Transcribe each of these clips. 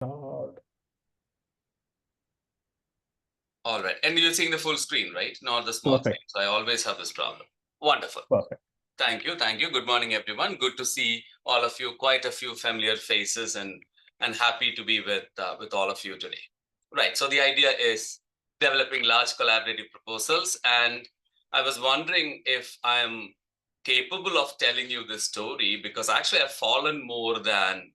God. All right. And you're seeing the full screen, right? Not the small screen. Perfect. So I always have this problem. Wonderful. Perfect. Thank you. Thank you. Good morning, everyone. Good to see all of you. Quite a few familiar faces, and happy to be with all of you today. Right. So the idea is developing large collaborative proposals, and I was wondering if I'm capable of telling you this story because actually I've fallen more than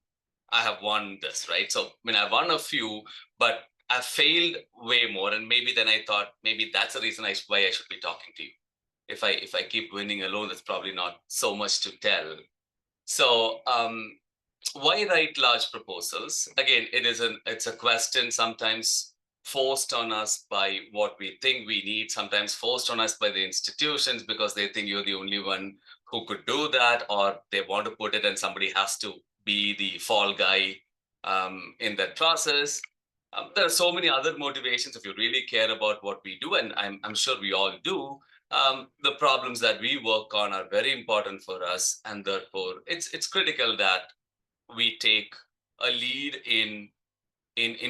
I have won this. Right. So I mean I've won a few, but I've failed way more, and maybe then I thought maybe that's the reason why I should be talking to you. If I keep winning alone, that's probably not so much to tell. So why write large proposals? Again, it's a question sometimes forced on us by what we think we need, sometimes forced on us by the institutions because they think you're the only one who could do that, or they want to put it and somebody has to be the fall guy in that process. There are so many other motivations if you really care about what we do, and I'm sure we all do. The problems that we work on are very important for us, and therefore it's critical that we take a lead in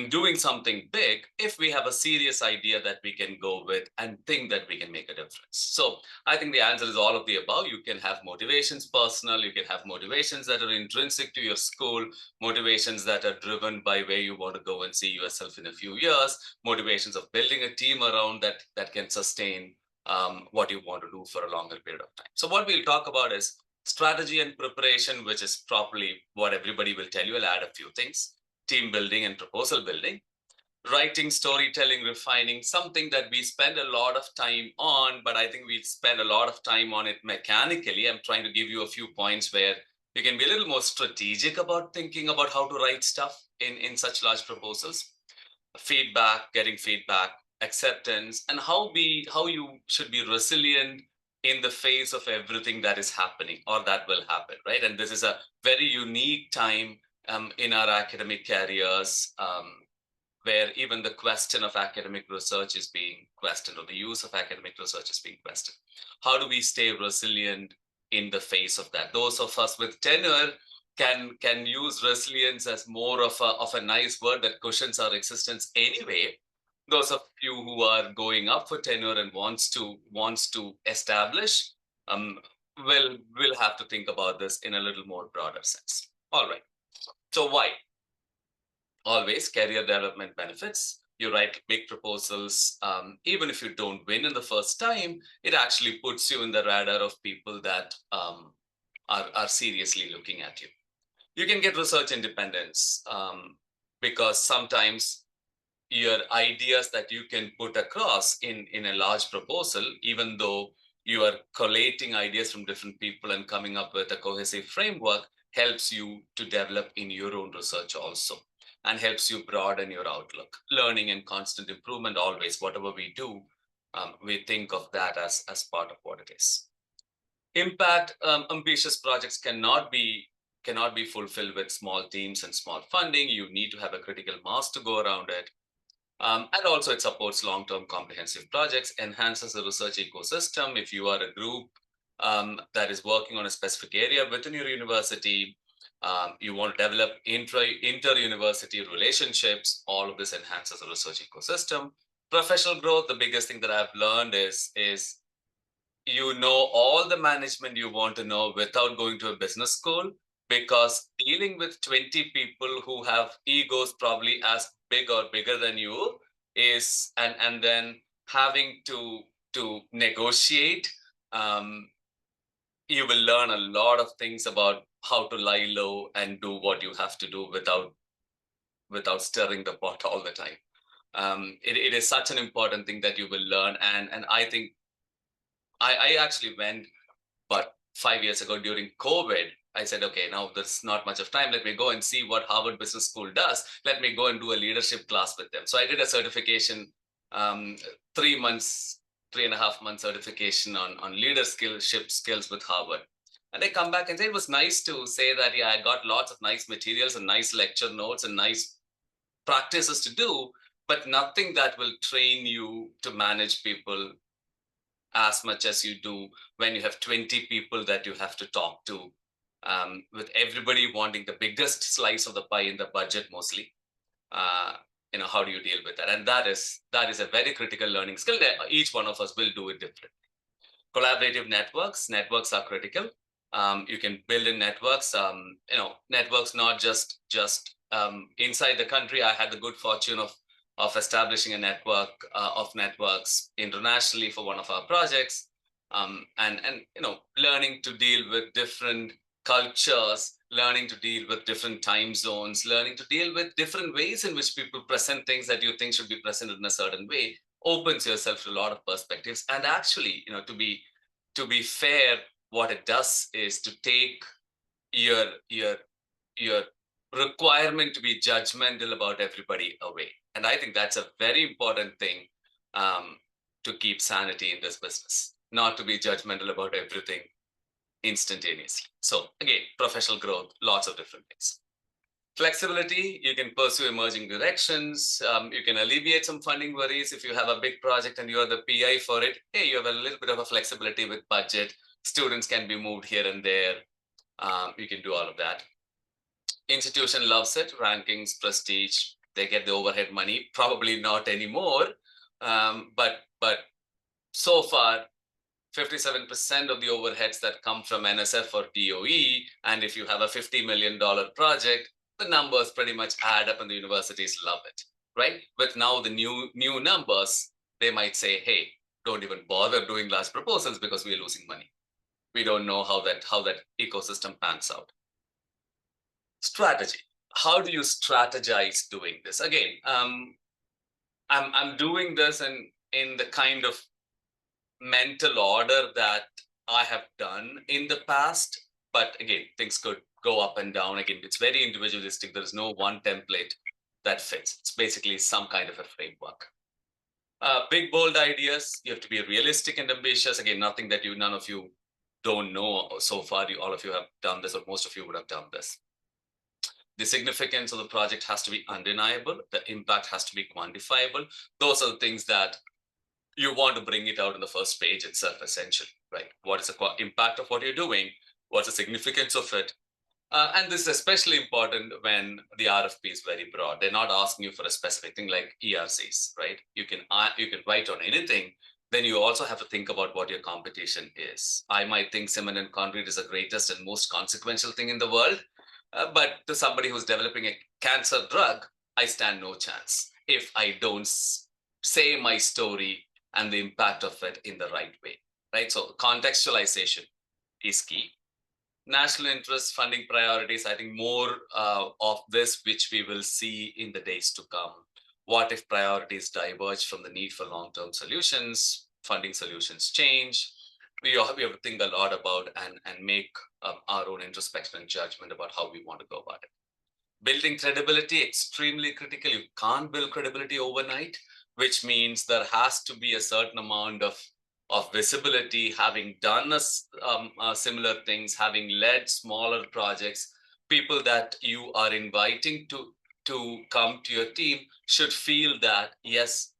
doing something big if we have a serious idea that we can go with and think that we can make a difference. So I think the answer is all of the above. You can have motivations personal, you can have motivations that are intrinsic to your school, motivations that are driven by where you want to go and see yourself in a few years, motivations of building a team around that can sustain what you want to do for a longer period of time. So what we'll talk about is strategy and preparation, which is probably what everybody will tell you. I'll add a few things: team building and proposal building, writing, storytelling, refining, something that we spend a lot of time on, but I think we spend a lot of time on it mechanically. I'm trying to give you a few points where you can be a little more strategic about thinking about how to write stuff in such large proposals. Feedback, getting feedback, acceptance, and how you should be resilient in the face of everything that is happening or that will happen, right? And this is a very unique time in our academic careers, where even the question of academic research is being questioned, or the use of academic research is being questioned. How do we stay resilient in the face of that? Those of us with tenure can use resilience as more of a nice word that cushions our existence anyway. Those of you who are going up for tenure and wants to establish, um, will have to think about this in a little more broader sense. All right. So why? Always career development benefits. You write big proposals, even if you don't win in the first time, it actually puts you in the radar of people that are seriously looking at you. You can get research independence, because sometimes your ideas that you can put across in a large proposal, even though you are collating ideas from different people and coming up with a cohesive framework, helps you to develop in your own research also, and helps you broaden your outlook. Learning and constant improvement, always, whatever we do, we think of that as part of what it is. Impact, ambitious projects cannot be fulfilled with small teams and small funding. You need to have a critical mass to go around it. And also, it supports long-term comprehensive projects, enhances the research ecosystem. If you are a group that is working on a specific area within your university, you want to develop inter-university relationships, all of this enhances the research ecosystem. Professional growth, the biggest thing that I've learned is you know all the management you want to know without going to a business school, because dealing with 20 people who have egos probably as big or bigger than you is, and then having to negotiate, um, you will learn a lot of things about how to lie low and do what you have to do without stirring the pot all the time. It is such an important thing that you will learn, and I think I actually went, but 5 years ago during COVID, I said, okay, now there's not much of time. Let me go and see what Harvard Business School does. Let me go and do a leadership class with them. So I did a certification, um, 3 months, 3.5 months certification on leadership skills with Harvard. And they come back and say it was nice to say that, yeah, I got lots of nice materials and nice lecture notes and nice practices to do, but nothing that will train you to manage people as much as you do when you have 20 people that you have to talk to, with everybody wanting the biggest slice of the pie in the budget mostly. how do you deal with that? And that is a very critical learning skill that each one of us will do it differently. Collaborative networks are critical. You can build in networks. Networks not just inside the country. I had the good fortune of establishing a network of networks internationally for one of our projects, and learning to deal with different cultures, learning to deal with different time zones, learning to deal with different ways in which people present things that you think should be presented in a certain way, opens yourself to a lot of perspectives. And actually, to be fair, what it does is to take your requirement to be judgmental about everybody away. And I think that's a very important thing, um, to keep sanity in this business, not to be judgmental about everything instantaneously. So again, professional growth, lots of different things. Flexibility, you can pursue emerging directions. You can alleviate some funding worries. If you have a big project and you're the PI for it, hey, you have a little bit of a flexibility with budget. Students can be moved here and there. You can do all of that. Institution loves it, rankings, prestige. They get the overhead money. Probably not anymore. But so far, 57% of the overheads that come from NSF or DOE, and if you have a $50 million project, the numbers pretty much add up and the universities love it, right? But now the new numbers, they might say, hey, don't even bother doing large proposals because we're losing money. We don't know how that ecosystem pans out. Strategy. How do you strategize doing this? Again, I'm doing this in the kind of mental order that I have done in the past. But again, things could go up and down. Again, it's very individualistic. There's no one template that fits. It's basically some kind of a framework. Big, bold ideas. You have to be realistic and ambitious. Again, nothing that none of you don't know so far. All of you have done this, or most of you would have done this. The significance of the project has to be undeniable. The impact has to be quantifiable. Those are the things that you want to bring it out in the first page itself, essentially, right? What is the impact of what you're doing? What's the significance of it? And this is especially important when the RFP is very broad. They're not asking you for a specific thing like ERCs, right? You can write on anything. Then you also have to think about what your competition is. I might think cement and concrete is the greatest and most consequential thing in the world, but to somebody who's developing a cancer drug, I stand no chance if I don't say my story and the impact of it in the right way, right? So contextualization is key. National interest, funding priorities, I think more of this, which we will see in the days to come. What if priorities diverge from the need for long-term solutions? Funding solutions change. We have to think a lot about and make our own introspection and judgment about how we want to go about it. Building credibility, extremely critical. You can't build credibility overnight, which means there has to be a certain amount of visibility, having done similar things, having led smaller projects. People that you are inviting to come to your team should feel that, yes,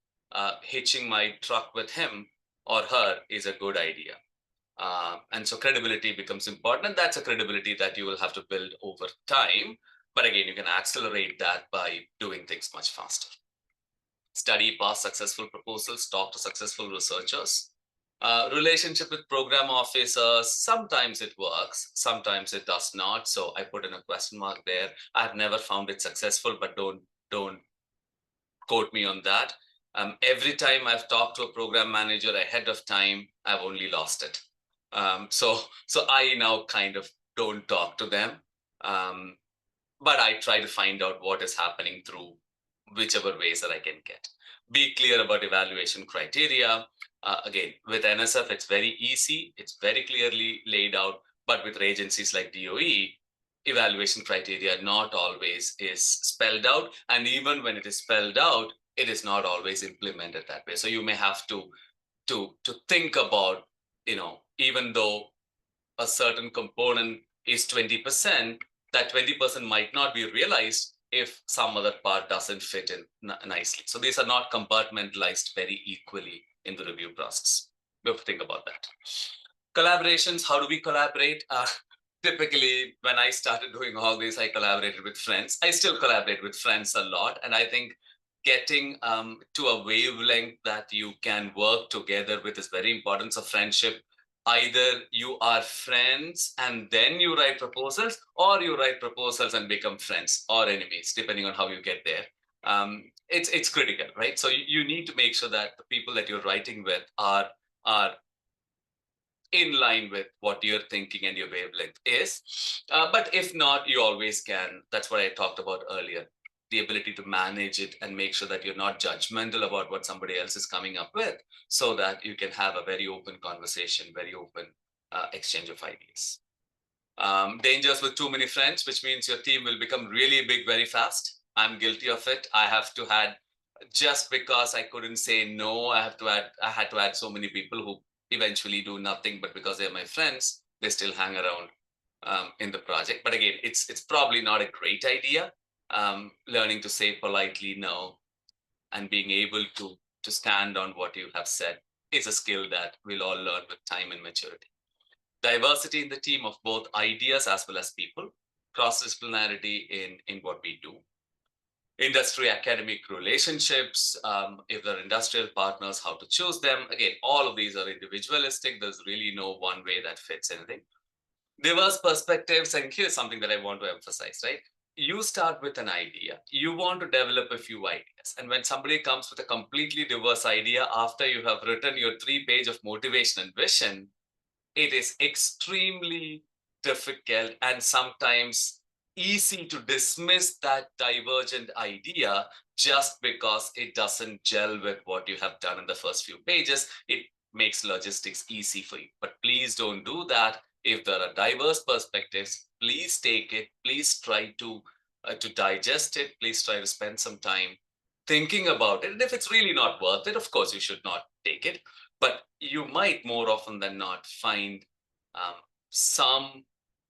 hitching my truck with him or her is a good idea. And so credibility becomes important, and that's a credibility that you will have to build over time. But again, you can accelerate that by doing things much faster. Study past successful proposals, talk to successful researchers. Relationship with program officers, sometimes it works, sometimes it does not. So I put in a question mark there. I've never found it successful, but don't quote me on that. Every time I've talked to a program manager ahead of time, I've only lost it. So I now kind of don't talk to them, but I try to find out what is happening through whichever ways that I can get. Be clear about evaluation criteria. Again, with NSF, it's very easy. It's very clearly laid out. But with agencies like DOE, evaluation criteria not always is spelled out. And even when it is spelled out, it is not always implemented that way. So you may have to think about, even though a certain component is 20%, that 20% might not be realized if some other part doesn't fit in nicely. So these are not compartmentalized very equally in the review process. We have to think about that. Collaborations, how do we collaborate? typically when I started doing all this, I collaborated with friends. I still collaborate with friends a lot. And I think getting to a wavelength that you can work together with is very important. So friendship, either you are friends and then you write proposals, or you write proposals and become friends or enemies, depending on how you get there. It's critical, right? So you need to make sure that the people that you're writing with are in line with what you're thinking and your wavelength is. But if not, you always can. That's what I talked about earlier, the ability to manage it and make sure that you're not judgmental about what somebody else is coming up with, so that you can have a very open conversation, very open exchange of ideas. Dangers with too many friends, which means your team will become really big very fast. I'm guilty of it. I have to add, just because I couldn't say no, I had to add so many people who eventually do nothing, but because they're my friends, they still hang around in the project. But again, it's probably not a great idea. Learning to say politely no and being able to stand on what you have said is a skill that we'll all learn with time and maturity. Diversity in the team of both ideas as well as people, cross-disciplinarity in what we do, industry academic relationships, if they're industrial partners, how to choose them. Again, all of these are individualistic. There's really no one way that fits anything. Diverse perspectives, and here's something that I want to emphasize, right? You start with an idea, you want to develop a few ideas, and when somebody comes with a completely diverse idea after you have written your 3 page of motivation and vision, it is extremely difficult and sometimes easy to dismiss that divergent idea just because it doesn't gel with what you have done in the first few pages. It makes logistics easy for you. But please don't do that. If there are diverse perspectives, please take it. Please try to digest it. Please try to spend some time thinking about it. And if it's really not worth it, of course, you should not take it. But you might more often than not find um, some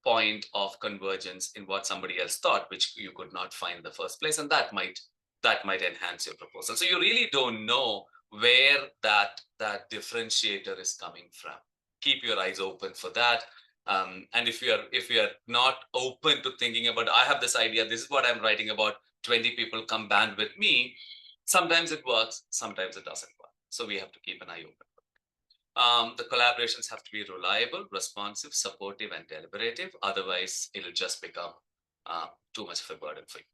point of convergence in what somebody else thought, which you could not find in the first place, and that might enhance your proposal. So you really don't know where that differentiator is coming from. Keep your eyes open for that. And if you are not open to thinking about, I have this idea, this is what I'm writing about, 20 people come band with me, sometimes it works, sometimes it doesn't work. So we have to keep an eye open. The collaborations have to be reliable, responsive, supportive, and deliberative. Otherwise, it'll just become too much of a burden for you.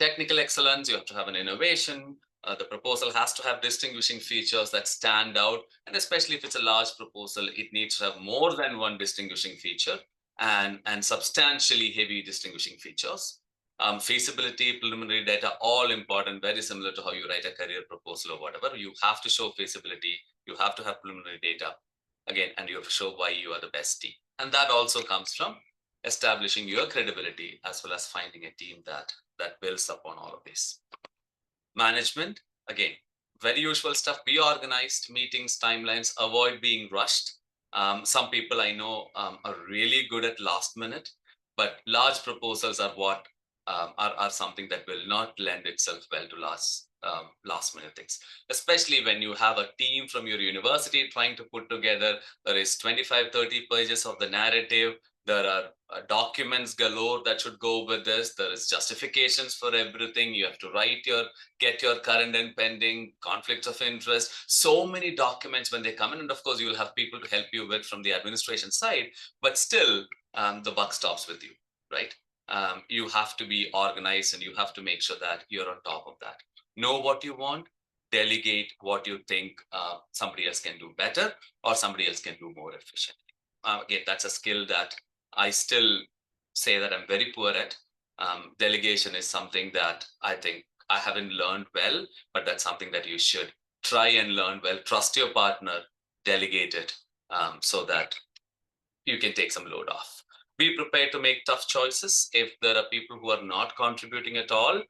Technical excellence, you have to have an innovation. The proposal has to have distinguishing features that stand out. And especially if it's a large proposal, it needs to have more than one distinguishing feature and substantially heavy distinguishing features. Feasibility, preliminary data, all important, very similar to how you write a career proposal or whatever. You have to show feasibility, you have to have preliminary data, again, and you have to show why you are the best team. And that also comes from establishing your credibility as well as finding a team that builds upon all of this. Management, again, very usual stuff. Be organized, meetings, timelines, avoid being rushed. Some people I know are really good at last minute, but large proposals are what are something that will not lend itself well to last minute things, especially when you have a team from your university trying to put together. There is 25-30 pages of the narrative. There are documents galore that should go with this. There is justifications for everything. You have to get your current and pending, conflicts of interest, so many documents when they come in. And of course, you will have people to help you with from the administration side, but still the buck stops with you, right? You have to be organized and you have to make sure that you're on top of that. Know what you want, delegate what you think somebody else can do better or somebody else can do more efficiently. Again, that's a skill that I still say that I'm very poor at. Delegation is something that I think I haven't learned well, but that's something that you should try and learn well. Trust your partner, delegate it so that you can take some load off. Be prepared to make tough choices. If there are people who are not contributing at all,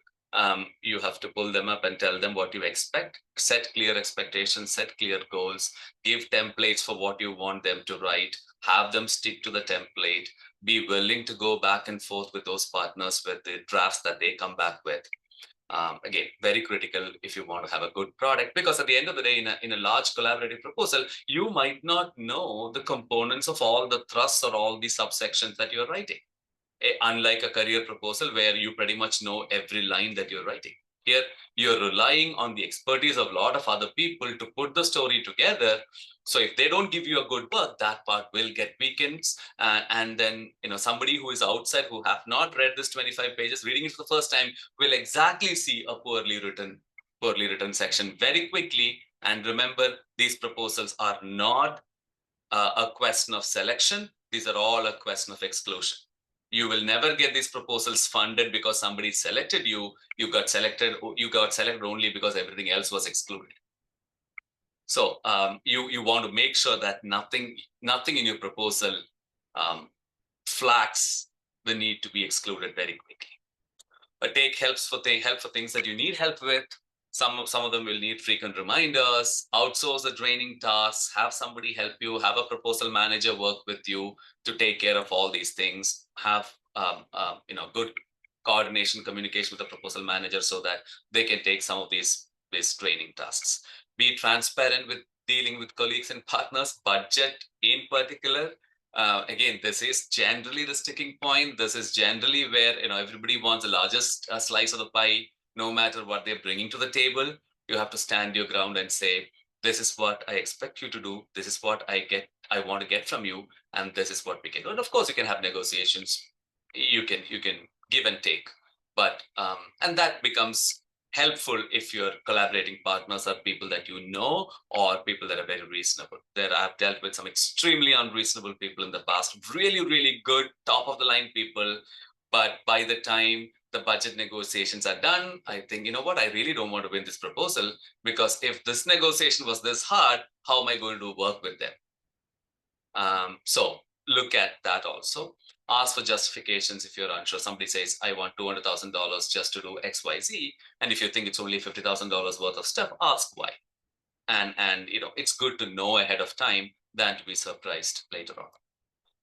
you have to pull them up and tell them what you expect. Set clear expectations, set clear goals, give templates for what you want them to write, have them stick to the template, be willing to go back and forth with those partners with the drafts that they come back with. Again, very critical if you want to have a good product, because at the end of the day, in a large collaborative proposal, you might not know the components of all the thrusts or all the subsections that you're writing. Unlike a career proposal where you pretty much know every line that you're writing. Here, you're relying on the expertise of a lot of other people to put the story together. So if they don't give you a good work, that part will get weakened. And then, somebody who is outside, who have not read this 25 pages, reading it for the first time, will exactly see a poorly written section very quickly. And remember, these proposals are not a question of selection. These are all a question of exclusion. You will never get these proposals funded because somebody selected you. You got selected only because everything else was excluded. So you want to make sure that nothing in your proposal flags the need to be excluded very quickly. But take help for things that you need help with. Some of them will need frequent reminders. Outsource the draining tasks. Have somebody help you. Have a proposal manager work with you to take care of all these things. Have good coordination, communication with the proposal manager so that they can take some of these training tasks. Be transparent with dealing with colleagues and partners. Budget in particular. Again, this is generally the sticking point. This is generally where everybody wants the largest slice of the pie, no matter what they're bringing to the table. You have to stand your ground and say, this is what I expect you to do. This is what I want to get from you, and this is what we can do. And of course, you can have negotiations. You can give and take, but and that becomes helpful if your collaborating partners are people that you know or people that are very reasonable. I've dealt with some extremely unreasonable people in the past, really, really good, top of the line people. But by the time the budget negotiations are done, I think, you know what, I really don't want to win this proposal, because if this negotiation was this hard, how am I going to work with them? So look at that also. Ask for justifications if you're unsure. Somebody says, I want $200,000 just to do XYZ. And if you think it's only $50,000 worth of stuff, ask why. And it's good to know ahead of time than to be surprised later on.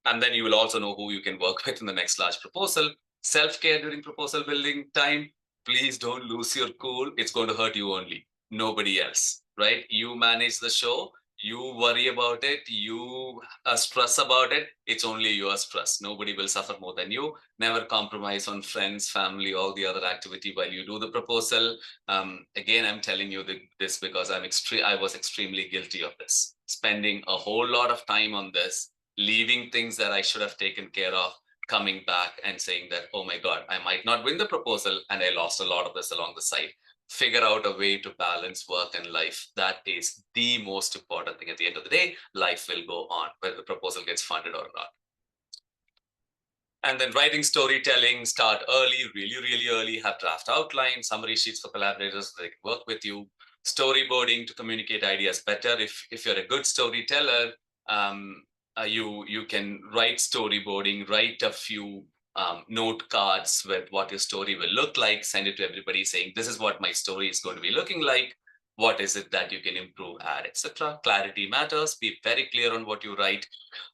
And then you will also know who you can work with in the next large proposal. Self-care during proposal building time. Please don't lose your cool. It's going to hurt you only, nobody else, right? You manage the show. You worry about it. You stress about it. It's only your stress. Nobody will suffer more than you. Never compromise on friends, family, all the other activity while you do the proposal. Again, I'm telling you this because I was extremely guilty of this. Spending a whole lot of time on this, leaving things that I should have taken care of, coming back and saying that, oh my God, I might not win the proposal and I lost a lot of this along the side. Figure out a way to balance work and life. That is the most important thing. At the end of the day, life will go on, whether the proposal gets funded or not. And then writing storytelling, start early, really, really early, have draft outlines, summary sheets for collaborators so they can work with you. Storyboarding to communicate ideas better. If you're a good storyteller, you can write storyboarding, write a few note cards with what your story will look like, send it to everybody saying, this is what my story is going to be looking like. What is it that you can improve, add, etc. Clarity matters. Be very clear on what you write.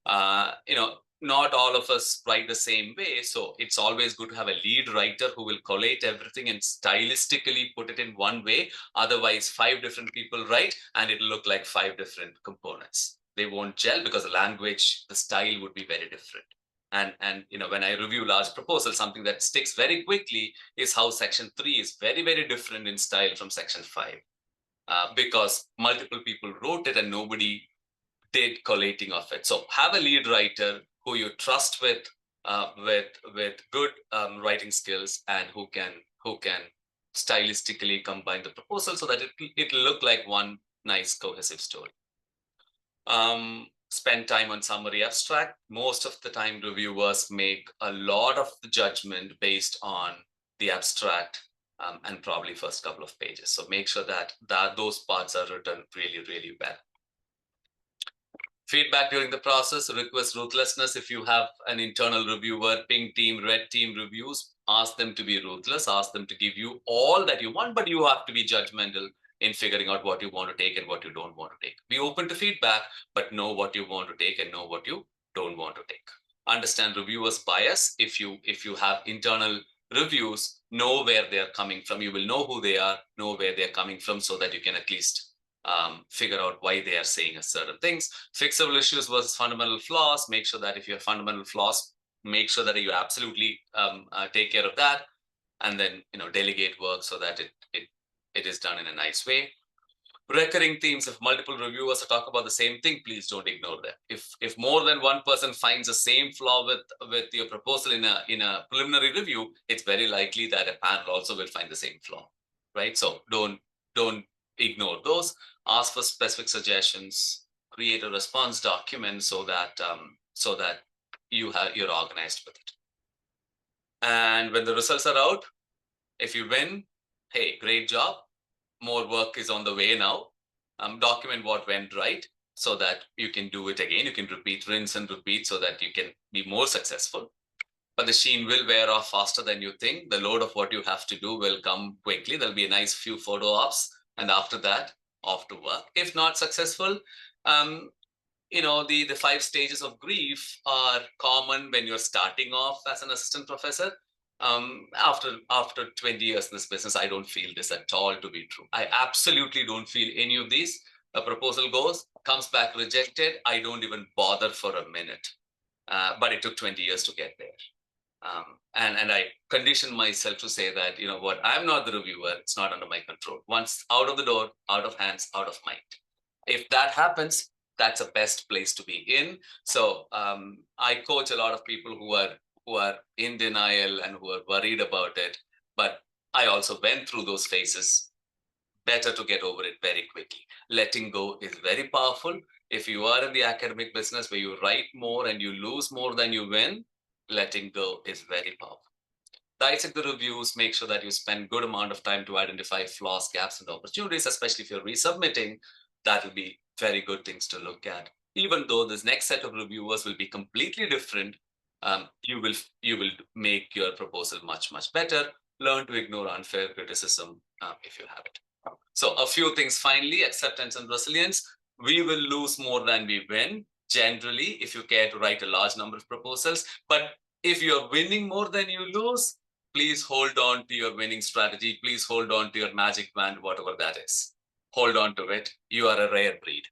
Not all of us write the same way. So it's always good to have a lead writer who will collate everything and stylistically put it in one way. Otherwise, 5 different people write and it'll look like 5 different components. They won't gel because the language, the style would be very different. And when I review large proposals, something that sticks very quickly is how section 3 is very, very different in style from section 5. Because multiple people wrote it and nobody did collating of it. So have a lead writer who you trust with good writing skills and who can stylistically combine the proposal so that it'll look like one nice cohesive story. Spend time on summary abstract. Most of the time reviewers make a lot of the judgment based on the abstract and probably first couple of pages. So make sure that those parts are written really, really well. Feedback during the process, request ruthlessness. If you have an internal reviewer, pink team, red team reviews, ask them to be ruthless, ask them to give you all that you want, but you have to be judgmental in figuring out what you want to take and what you don't want to take. Be open to feedback, but know what you want to take and know what you don't want to take. Understand reviewers' bias. If you have internal reviews, know where they are coming from. You will know who they are, know where they're coming from, so that you can at least figure out why they are saying certain things. Fixable issues versus fundamental flaws. Make sure that if you have fundamental flaws, make sure that you absolutely take care of that, and then delegate work so that it is done in a nice way. Recurring themes: if multiple reviewers talk about the same thing, please don't ignore them. If more than one person finds the same flaw with your proposal in a preliminary review, it's very likely that a panel also will find the same flaw, right? So don't ignore those. Ask for specific suggestions. Create a response document so that you're organized with it. And when the results are out, if you win, hey, great job. More work is on the way now. Document what went right so that you can do it again. You can repeat, rinse and repeat, so that you can be more successful. But the sheen will wear off faster than you think. The load of what you have to do will come quickly. There'll be a nice few photo ops, and after that, off to work. If not successful, the 5 stages of grief are common when you're starting off as an assistant professor. After 20 years in this business, I don't feel this at all to be true. I absolutely don't feel any of these. A proposal comes back rejected, I don't even bother for a minute. But it took 20 years to get there. And I conditioned myself to say that, what, I'm not the reviewer, it's not under my control. Once out of the door, out of hands, out of mind. If that happens, that's the best place to be in. So I coach a lot of people who are in denial and who are worried about it. But I also went through those phases. Better to get over it very quickly. Letting go is very powerful. If you are in the academic business where you write more and you lose more than you win, letting go is very powerful. Dissect the reviews, make sure that you spend good amount of time to identify flaws, gaps, and opportunities, especially if you're resubmitting. That will be very good things to look at. Even though this next set of reviewers will be completely different, you will make your proposal much, much better. Learn to ignore unfair criticism if you have it. So a few things finally: acceptance and resilience. We will lose more than we win, generally, if you care to write a large number of proposals. But if you're winning more than you lose, please hold on to your winning strategy. Please hold on to your magic wand, whatever that is. Hold on to it. You are a rare breed.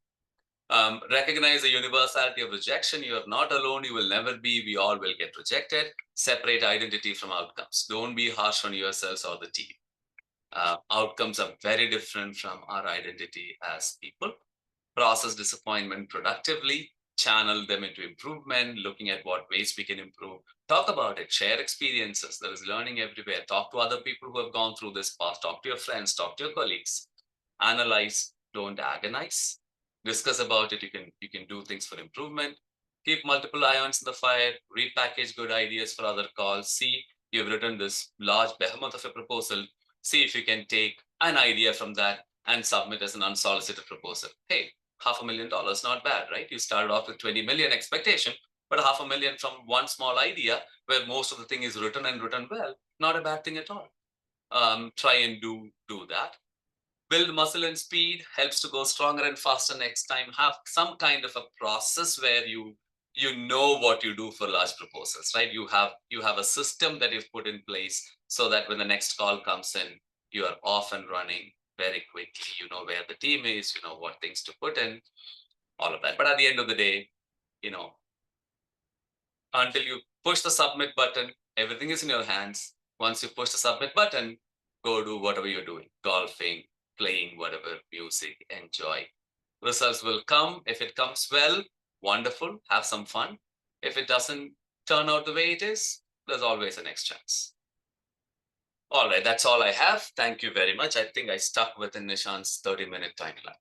Recognize the universality of rejection. You are not alone. You will never be. We all will get rejected. Separate identity from outcomes. Don't be harsh on yourselves or the team. Outcomes are very different from our identity as people. Process disappointment productively, channel them into improvement, looking at what ways we can improve. Talk about it, share experiences. There is learning everywhere. Talk to other people who have gone through this path. Talk to your friends, talk to your colleagues. Analyze, don't agonize. Discuss about it. You can do things for improvement. Keep multiple irons in the fire. Repackage good ideas for other calls. See, you've written this large behemoth of a proposal. See if you can take an idea from that and submit as an unsolicited proposal. Hey, $500,000, not bad, right? You started off with 20 million expectation, but $500,000 from one small idea where most of the thing is written and written well, not a bad thing at all. Try and do that. Build muscle and speed, helps to go stronger and faster next time. Have some kind of a process where you know what you do for large proposals, right? You have a system that you've put in place so that when the next call comes in, you are off and running very quickly. You know where the team is, you know what things to put in, all of that. But at the end of the day, until you push the submit button, everything is in your hands. Once you push the submit button, go do whatever you're doing: golfing, playing whatever music, enjoy. Results will come. If it comes well, wonderful, have some fun. If it doesn't turn out the way it is, there's always a next chance. All right, that's all I have. Thank you very much. I think I stuck within Nishant's 30-minute timeline.